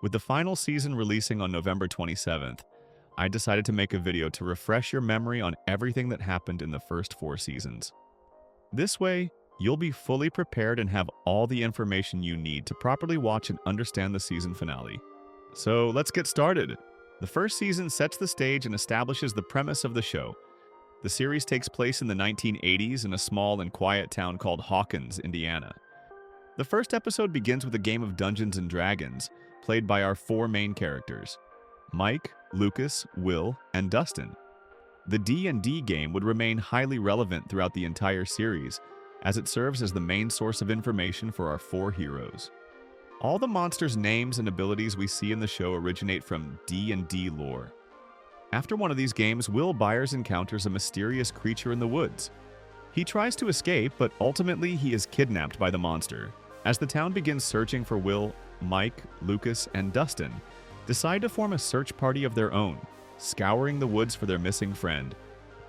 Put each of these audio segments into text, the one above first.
With the final season releasing on November 27th, I decided to make a video to refresh your memory on everything that happened in the first 4 seasons. This way, you'll be fully prepared and have all the information you need to properly watch and understand the season finale. So let's get started. The first season sets the stage and establishes the premise of the show. The series takes place in the 1980s in a small and quiet town called Hawkins, Indiana. The first episode begins with a game of Dungeons and Dragons, played by our 4 main characters: Mike, Lucas, Will, and Dustin. The D&D game would remain highly relevant throughout the entire series, as it serves as the main source of information for our 4 heroes. All the monsters' names and abilities we see in the show originate from D&D lore. After one of these games, Will Byers encounters a mysterious creature in the woods. He tries to escape, but ultimately he is kidnapped by the monster. As the town begins searching for Will, Mike, Lucas, and Dustin decide to form a search party of their own, scouring the woods for their missing friend.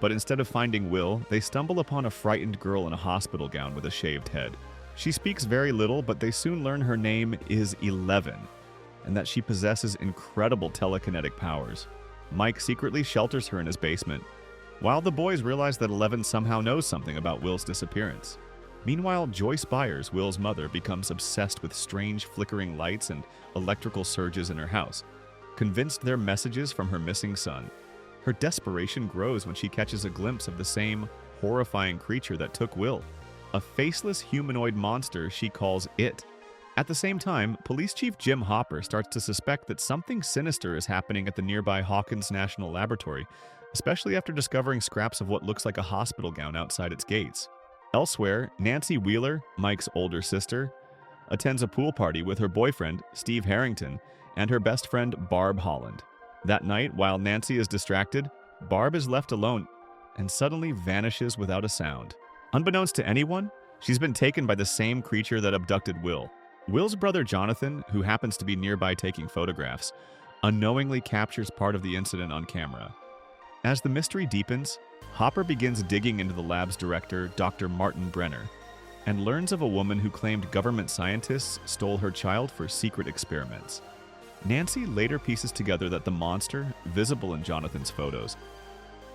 But instead of finding Will, they stumble upon a frightened girl in a hospital gown with a shaved head. She speaks very little, but they soon learn her name is 11, and that she possesses incredible telekinetic powers. Mike secretly shelters her in his basement, while the boys realize that 11 somehow knows something about Will's disappearance. Meanwhile, Joyce Byers, Will's mother, becomes obsessed with strange flickering lights and electrical surges in her house, convinced they're messages from her missing son. Her desperation grows when she catches a glimpse of the same horrifying creature that took Will, a faceless humanoid monster she calls It. At the same time, Police Chief Jim Hopper starts to suspect that something sinister is happening at the nearby Hawkins National Laboratory, especially after discovering scraps of what looks like a hospital gown outside its gates. Elsewhere, Nancy Wheeler, Mike's older sister, attends a pool party with her boyfriend, Steve Harrington, and her best friend, Barb Holland. That night, while Nancy is distracted, Barb is left alone and suddenly vanishes without a sound. Unbeknownst to anyone, she's been taken by the same creature that abducted Will. Will's brother Jonathan, who happens to be nearby taking photographs, unknowingly captures part of the incident on camera. As the mystery deepens, Hopper begins digging into the lab's director, Dr. Martin Brenner, and learns of a woman who claimed government scientists stole her child for secret experiments. Nancy later pieces together that the monster, visible in Jonathan's photos,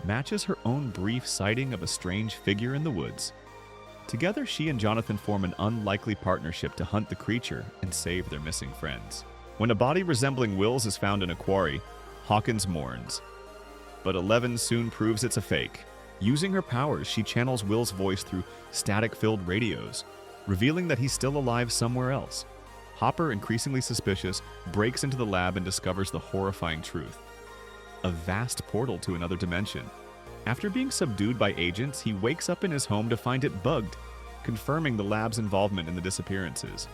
matches her own brief sighting of a strange figure in the woods. Together, she and Jonathan form an unlikely partnership to hunt the creature and save their missing friends. When a body resembling Will's is found in a quarry, Hawkins mourns. But 11 soon proves it's a fake. Using her powers, she channels Will's voice through static-filled radios, revealing that he's still alive somewhere else. Hopper, increasingly suspicious, breaks into the lab and discovers the horrifying truth: a vast portal to another dimension. After being subdued by agents, he wakes up in his home to find it bugged, confirming the lab's involvement in the disappearances.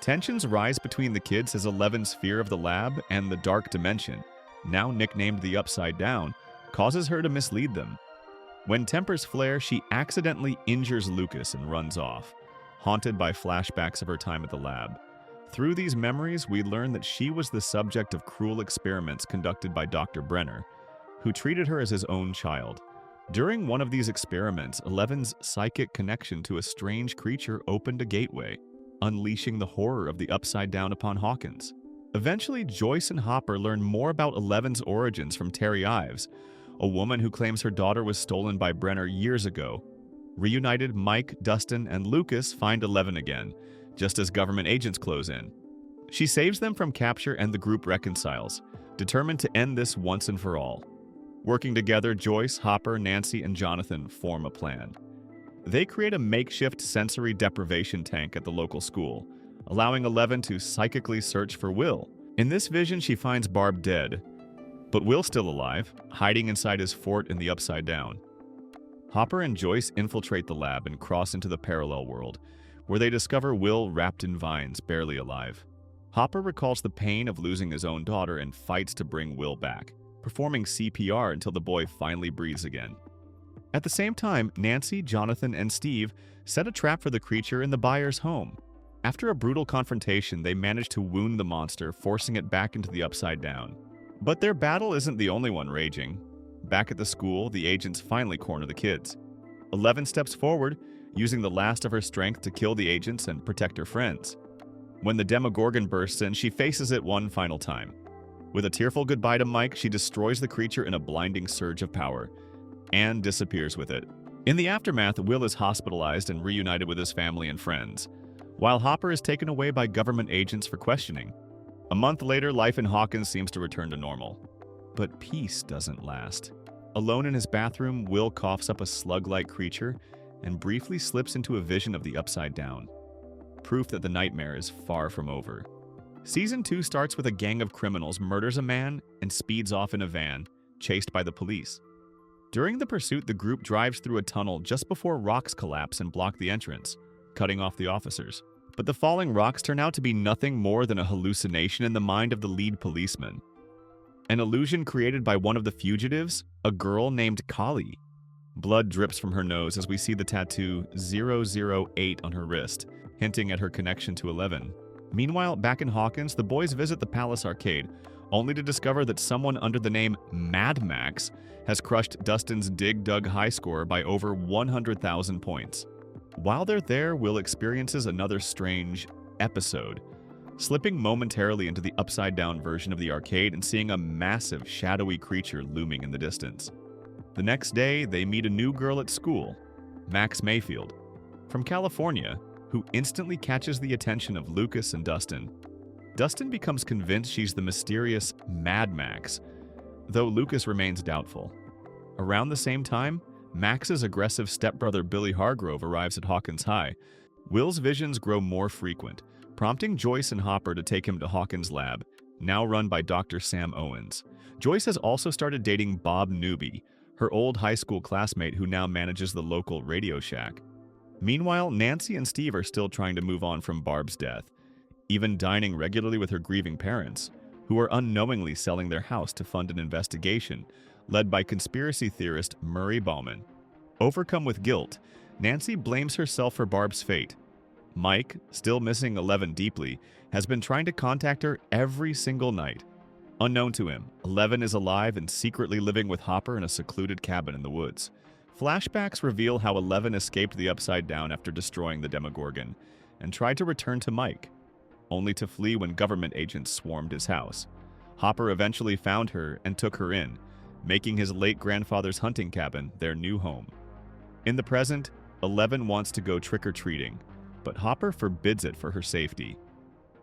Tensions rise between the kids as 11's fear of the lab and the dark dimension, now nicknamed the Upside Down, causes her to mislead them. When tempers flare, she accidentally injures Lucas and runs off, haunted by flashbacks of her time at the lab. Through these memories, we learn that she was the subject of cruel experiments conducted by Dr. Brenner, who treated her as his own child. During one of these experiments, 11's psychic connection to a strange creature opened a gateway, unleashing the horror of the Upside Down upon Hawkins. Eventually, Joyce and Hopper learn more about 11's origins from Terry Ives, a woman who claims her daughter was stolen by Brenner years ago. Reunited, Mike, Dustin, and Lucas find 11 again, just as government agents close in. She saves them from capture and the group reconciles, determined to end this once and for all. Working together, Joyce, Hopper, Nancy, and Jonathan form a plan. They create a makeshift sensory deprivation tank at the local school, allowing 11 to psychically search for Will. In this vision, she finds Barb dead, but Will still alive, hiding inside his fort in the Upside Down. Hopper and Joyce infiltrate the lab and cross into the parallel world, where they discover Will wrapped in vines, barely alive. Hopper recalls the pain of losing his own daughter and fights to bring Will back, performing CPR until the boy finally breathes again. At the same time, Nancy, Jonathan, and Steve set a trap for the creature in the Byers' home. After a brutal confrontation, they manage to wound the monster, forcing it back into the Upside Down. But their battle isn't the only one raging. Back at the school, the agents finally corner the kids. 11 steps forward, using the last of her strength to kill the agents and protect her friends. When the Demogorgon bursts in, she faces it one final time. With a tearful goodbye to Mike, she destroys the creature in a blinding surge of power and disappears with it. In the aftermath, Will is hospitalized and reunited with his family and friends, while Hopper is taken away by government agents for questioning. A month later, life in Hawkins seems to return to normal. But peace doesn't last. Alone in his bathroom, Will coughs up a slug-like creature and briefly slips into a vision of the Upside Down. Proof that the nightmare is far from over. Season 2 starts with a gang of criminals murders a man and speeds off in a van, chased by the police. During the pursuit, the group drives through a tunnel just before rocks collapse and block the entrance, cutting off the officers. But the falling rocks turn out to be nothing more than a hallucination in the mind of the lead policeman. An illusion created by one of the fugitives, a girl named Kali. Blood drips from her nose as we see the tattoo 008 on her wrist, hinting at her connection to 11. Meanwhile, back in Hawkins, the boys visit the Palace Arcade, only to discover that someone under the name Mad Max has crushed Dustin's Dig Dug high score by over 100,000 points. While they're there, Will experiences another strange episode, slipping momentarily into the upside-down version of the arcade and seeing a massive, shadowy creature looming in the distance. The next day, they meet a new girl at school, Max Mayfield, from California, who instantly catches the attention of Lucas and Dustin. Dustin becomes convinced she's the mysterious Mad Max, though Lucas remains doubtful. Around the same time, Max's aggressive stepbrother Billy Hargrove arrives at Hawkins High. Will's visions grow more frequent, prompting Joyce and Hopper to take him to Hawkins' lab, now run by Dr. Sam Owens. Joyce has also started dating Bob Newby, her old high school classmate who now manages the local Radio Shack. Meanwhile, Nancy and Steve are still trying to move on from Barb's death, even dining regularly with her grieving parents, who are unknowingly selling their house to fund an investigation led by conspiracy theorist Murray Bauman. Overcome with guilt, Nancy blames herself for Barb's fate. Mike, still missing 11 deeply, has been trying to contact her every single night. Unknown to him, 11 is alive and secretly living with Hopper in a secluded cabin in the woods. Flashbacks reveal how 11 escaped the Upside Down after destroying the Demogorgon and tried to return to Mike, only to flee when government agents swarmed his house. Hopper eventually found her and took her in, making his late grandfather's hunting cabin their new home. In the present, 11 wants to go trick-or-treating, but Hopper forbids it for her safety.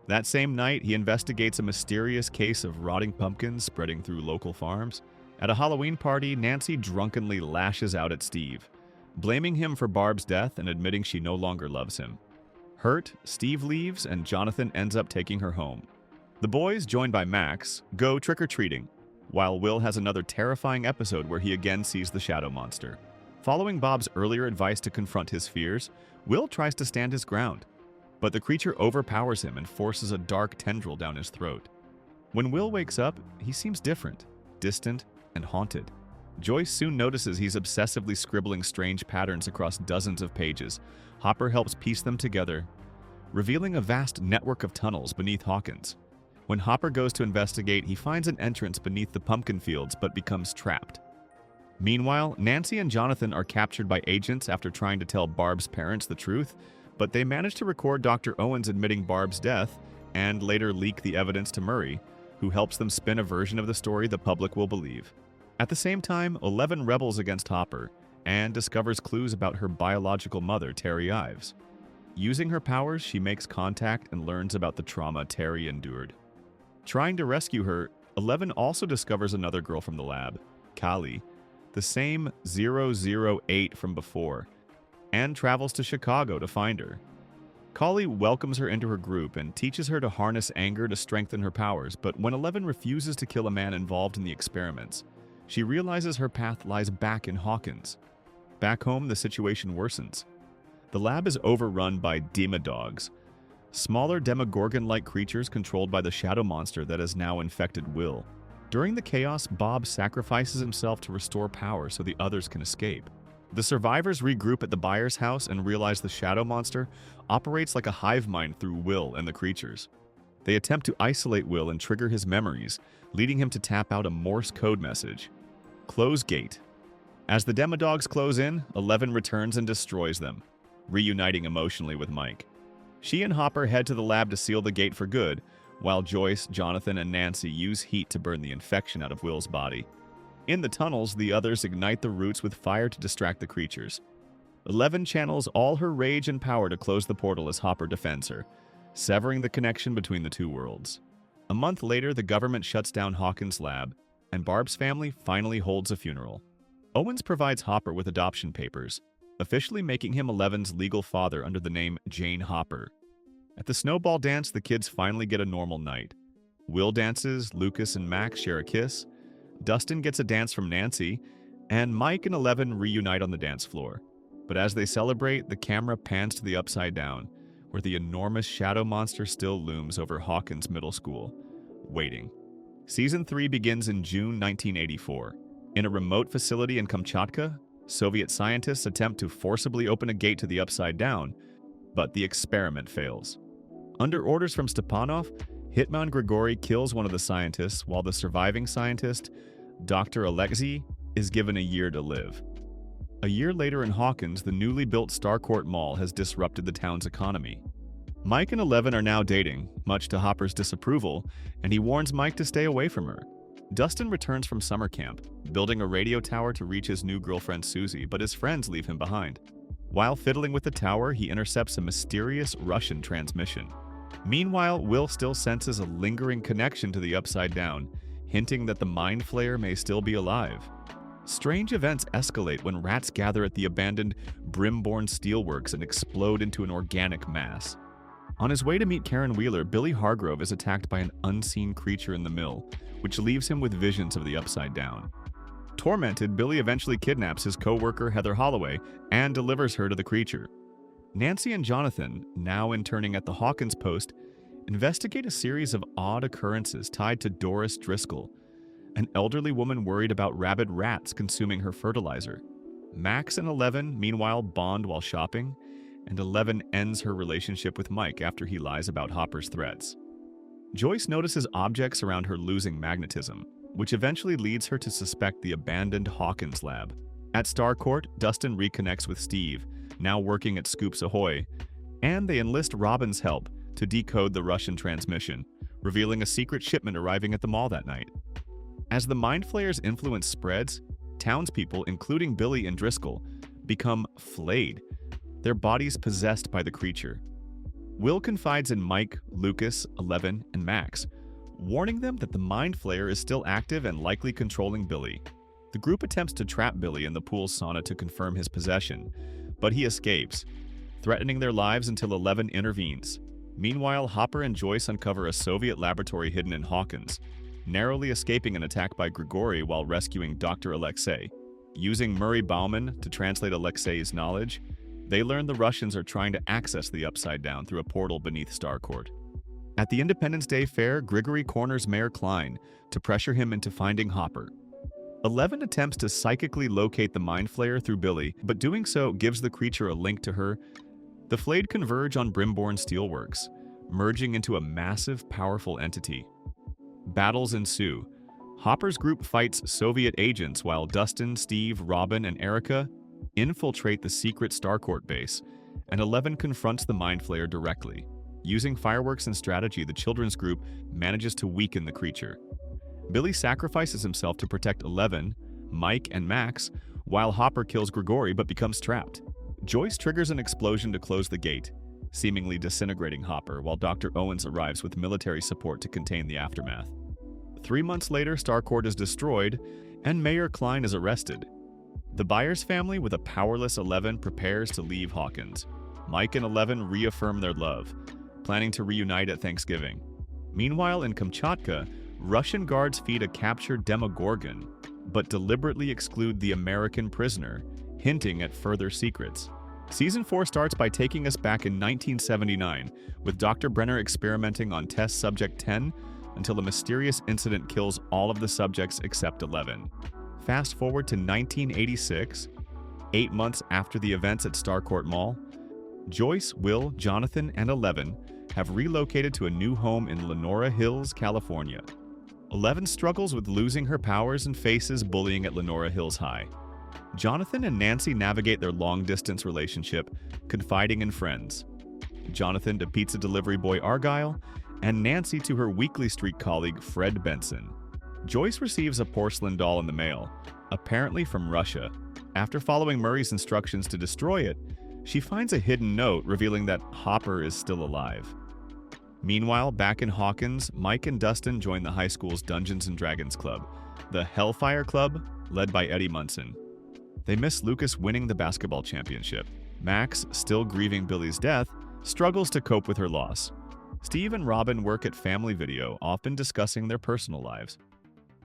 That same night, he investigates a mysterious case of rotting pumpkins spreading through local farms. At a Halloween party, Nancy drunkenly lashes out at Steve, blaming him for Barb's death and admitting she no longer loves him. Hurt, Steve leaves and Jonathan ends up taking her home. The boys, joined by Max, go trick-or-treating, while Will has another terrifying episode where he again sees the shadow monster. Following Bob's earlier advice to confront his fears, Will tries to stand his ground, but the creature overpowers him and forces a dark tendril down his throat. When Will wakes up, he seems different, distant, and haunted. Joyce soon notices he's obsessively scribbling strange patterns across dozens of pages. Hopper helps piece them together, revealing a vast network of tunnels beneath Hawkins. When Hopper goes to investigate, he finds an entrance beneath the pumpkin fields but becomes trapped. Meanwhile, Nancy and Jonathan are captured by agents after trying to tell Barb's parents the truth, but they manage to record Dr. Owens admitting Barb's death and later leak the evidence to Murray, who helps them spin a version of the story the public will believe. At the same time, 11 rebels against Hopper and discovers clues about her biological mother, Terry Ives. Using her powers, she makes contact and learns about the trauma Terry endured. Trying to rescue her, 11 also discovers another girl from the lab, Kali, the same 008 from before, and travels to Chicago to find her. Kali welcomes her into her group and teaches her to harness anger to strengthen her powers, but when 11 refuses to kill a man involved in the experiments, she realizes her path lies back in Hawkins. Back home, the situation worsens. The lab is overrun by Demodogs, smaller Demogorgon-like creatures controlled by the shadow monster that has now infected Will. During the chaos, Bob sacrifices himself to restore power so the others can escape. The survivors regroup at the buyer's house and realize the shadow monster operates like a hive mind through Will and the creatures. They attempt to isolate Will and trigger his memories, leading him to tap out a Morse code message. Close gate. As the Demodogs close in, 11 returns and destroys them, reuniting emotionally with Mike. She and Hopper head to the lab to seal the gate for good, while Joyce, Jonathan, and Nancy use heat to burn the infection out of Will's body. In the tunnels, the others ignite the roots with fire to distract the creatures. 11 channels all her rage and power to close the portal as Hopper defends her, severing the connection between the two worlds. A month later, the government shuts down Hawkins' lab, and Barb's family finally holds a funeral. Owens provides Hopper with adoption papers, officially making him 11's legal father under the name Jane Hopper. At the snowball dance, the kids finally get a normal night. Will dances, Lucas and Max share a kiss, Dustin gets a dance from Nancy, and Mike and 11 reunite on the dance floor. But as they celebrate, the camera pans to the Upside Down, where the enormous shadow monster still looms over Hawkins Middle School, waiting. Season 3 begins in June 1984. In a remote facility in Kamchatka, Soviet scientists attempt to forcibly open a gate to the Upside Down, but the experiment fails. Under orders from Stepanov, Hitman Grigori kills one of the scientists, while the surviving scientist, Dr. Alexei, is given a year to live. A year later in Hawkins, the newly built Starcourt Mall has disrupted the town's economy. Mike and 11 are now dating, much to Hopper's disapproval, and he warns Mike to stay away from her. Dustin returns from summer camp, building a radio tower to reach his new girlfriend Susie, but his friends leave him behind. While fiddling with the tower, he intercepts a mysterious Russian transmission. Meanwhile, Will still senses a lingering connection to the Upside Down, hinting that the Mind Flayer may still be alive. Strange events escalate when rats gather at the abandoned Brimborn Steelworks and explode into an organic mass. On his way to meet Karen Wheeler, Billy Hargrove is attacked by an unseen creature in the mill, which leaves him with visions of the Upside Down. Tormented, Billy eventually kidnaps his co-worker Heather Holloway and delivers her to the creature. Nancy and Jonathan, now interning at the Hawkins post, investigate a series of odd occurrences tied to Doris Driscoll, an elderly woman worried about rabid rats consuming her fertilizer. Max and 11, meanwhile, bond while shopping, and 11 ends her relationship with Mike after he lies about Hopper's threats. Joyce notices objects around her losing magnetism, which eventually leads her to suspect the abandoned Hawkins lab. At Starcourt, Dustin reconnects with Steve, now working at Scoops Ahoy, and they enlist Robin's help to decode the Russian transmission, revealing a secret shipment arriving at the mall that night. As the Mind Flayer's influence spreads, townspeople, including Billy and Driscoll, become flayed, their bodies possessed by the creature. Will confides in Mike, Lucas, 11, and Max, warning them that the Mind Flayer is still active and likely controlling Billy. The group attempts to trap Billy in the pool's sauna to confirm his possession, but he escapes, threatening their lives until 11 intervenes. Meanwhile, Hopper and Joyce uncover a Soviet laboratory hidden in Hawkins, narrowly escaping an attack by Grigori while rescuing Dr. Alexei. Using Murray Bauman to translate Alexei's knowledge, they learn the Russians are trying to access the Upside Down through a portal beneath Starcourt. At the Independence Day Fair, Grigori corners Mayor Klein to pressure him into finding Hopper. 11 attempts to psychically locate the Mind Flayer through Billy, but doing so gives the creature a link to her. The Flayed converge on Brimborn Steelworks, merging into a massive, powerful entity. Battles ensue. Hopper's group fights Soviet agents while Dustin, Steve, Robin, and Erica infiltrate the secret Starcourt base, and 11 confronts the Mind Flayer directly. Using fireworks and strategy, the children's group manages to weaken the creature. Billy sacrifices himself to protect 11, Mike, and Max, while Hopper kills Grigori but becomes trapped. Joyce triggers an explosion to close the gate, seemingly disintegrating Hopper, while Dr. Owens arrives with military support to contain the aftermath. 3 months later, Starcourt is destroyed, and Mayor Klein is arrested. The Byers family, with a powerless 11, prepares to leave Hawkins. Mike and 11 reaffirm their love, planning to reunite at Thanksgiving. Meanwhile, in Kamchatka, Russian guards feed a captured Demogorgon, but deliberately exclude the American prisoner, hinting at further secrets. Season 4 starts by taking us back in 1979, with Dr. Brenner experimenting on test subject 10 until a mysterious incident kills all of the subjects except 11. Fast forward to 1986, 8 months after the events at Starcourt Mall, Joyce, Will, Jonathan, and 11 have relocated to a new home in Lenora Hills, California. 11 struggles with losing her powers and faces bullying at Lenora Hills High. Jonathan and Nancy navigate their long-distance relationship, confiding in friends. Jonathan to pizza delivery boy Argyle, and Nancy to her weekly street colleague Fred Benson. Joyce receives a porcelain doll in the mail, apparently from Russia. After following Murray's instructions to destroy it, she finds a hidden note revealing that Hopper is still alive. Meanwhile, back in Hawkins, Mike and Dustin join the high school's Dungeons & Dragons Club, the Hellfire Club, led by Eddie Munson. They miss Lucas winning the basketball championship. Max, still grieving Billy's death, struggles to cope with her loss. Steve and Robin work at Family Video, often discussing their personal lives.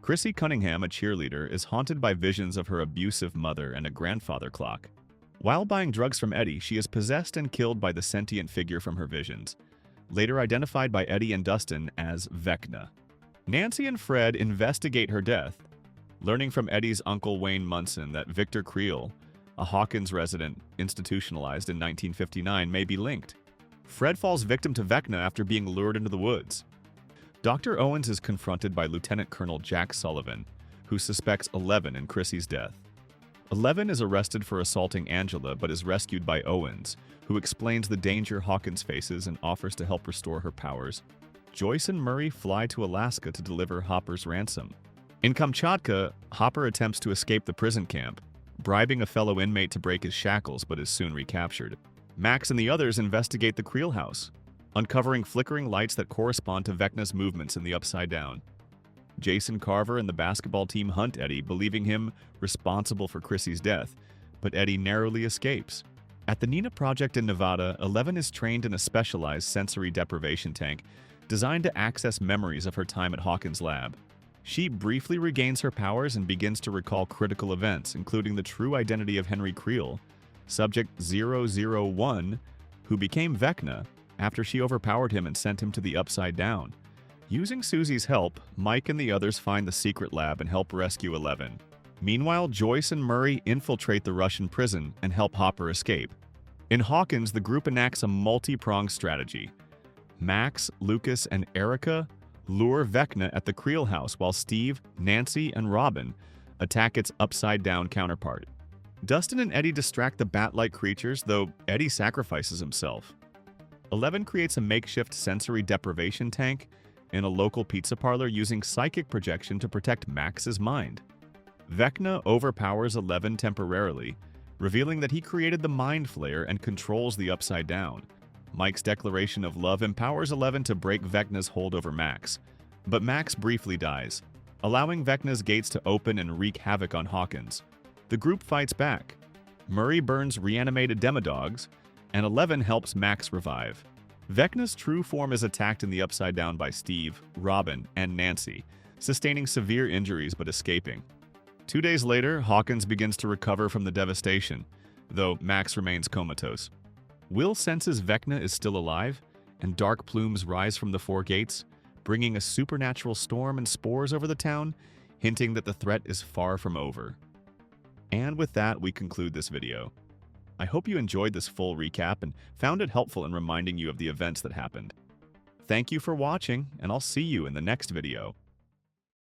Chrissy Cunningham, a cheerleader, is haunted by visions of her abusive mother and a grandfather clock. While buying drugs from Eddie, she is possessed and killed by the sentient figure from her visions, later identified by Eddie and Dustin as Vecna. Nancy and Fred investigate her death, learning from Eddie's uncle Wayne Munson that Victor Creel, a Hawkins resident institutionalized in 1959, may be linked. Fred falls victim to Vecna after being lured into the woods. Dr. Owens is confronted by Lieutenant Colonel Jack Sullivan, who suspects Eleven in Chrissy's death. Eleven is arrested for assaulting Angela but is rescued by Owens, who explains the danger Hawkins faces and offers to help restore her powers. Joyce and Murray fly to Alaska to deliver Hopper's ransom. In Kamchatka, Hopper attempts to escape the prison camp, bribing a fellow inmate to break his shackles but is soon recaptured. Max and the others investigate the Creel house, uncovering flickering lights that correspond to Vecna's movements in the Upside Down. Jason Carver and the basketball team hunt Eddie, believing him responsible for Chrissy's death, but Eddie narrowly escapes. At the Nina Project in Nevada, Eleven is trained in a specialized sensory deprivation tank designed to access memories of her time at Hawkins' lab. She briefly regains her powers and begins to recall critical events, including the true identity of Henry Creel, Subject 001, who became Vecna after she overpowered him and sent him to the Upside Down. Using Susie's help, Mike and the others find the secret lab and help rescue Eleven. Meanwhile, Joyce and Murray infiltrate the Russian prison and help Hopper escape. In Hawkins, the group enacts a multi-pronged strategy. Max, Lucas, and Erica lure Vecna at the Creel house while Steve, Nancy, and Robin attack its upside-down counterpart. Dustin and Eddie distract the bat-like creatures, though Eddie sacrifices himself. Eleven creates a makeshift sensory deprivation tank in a local pizza parlor using psychic projection to protect Max's mind. Vecna overpowers Eleven temporarily, revealing that he created the Mind Flayer and controls the Upside Down. Mike's declaration of love empowers Eleven to break Vecna's hold over Max, but Max briefly dies, allowing Vecna's gates to open and wreak havoc on Hawkins. The group fights back. Murray burns reanimated demodogs, and Eleven helps Max revive. Vecna's true form is attacked in the Upside Down by Steve, Robin, and Nancy, sustaining severe injuries but escaping. 2 days later, Hawkins begins to recover from the devastation, though Max remains comatose. Will senses Vecna is still alive, and dark plumes rise from the four gates, bringing a supernatural storm and spores over the town, hinting that the threat is far from over. And with that, we conclude this video. I hope you enjoyed this full recap and found it helpful in reminding you of the events that happened. Thank you for watching, and I'll see you in the next video.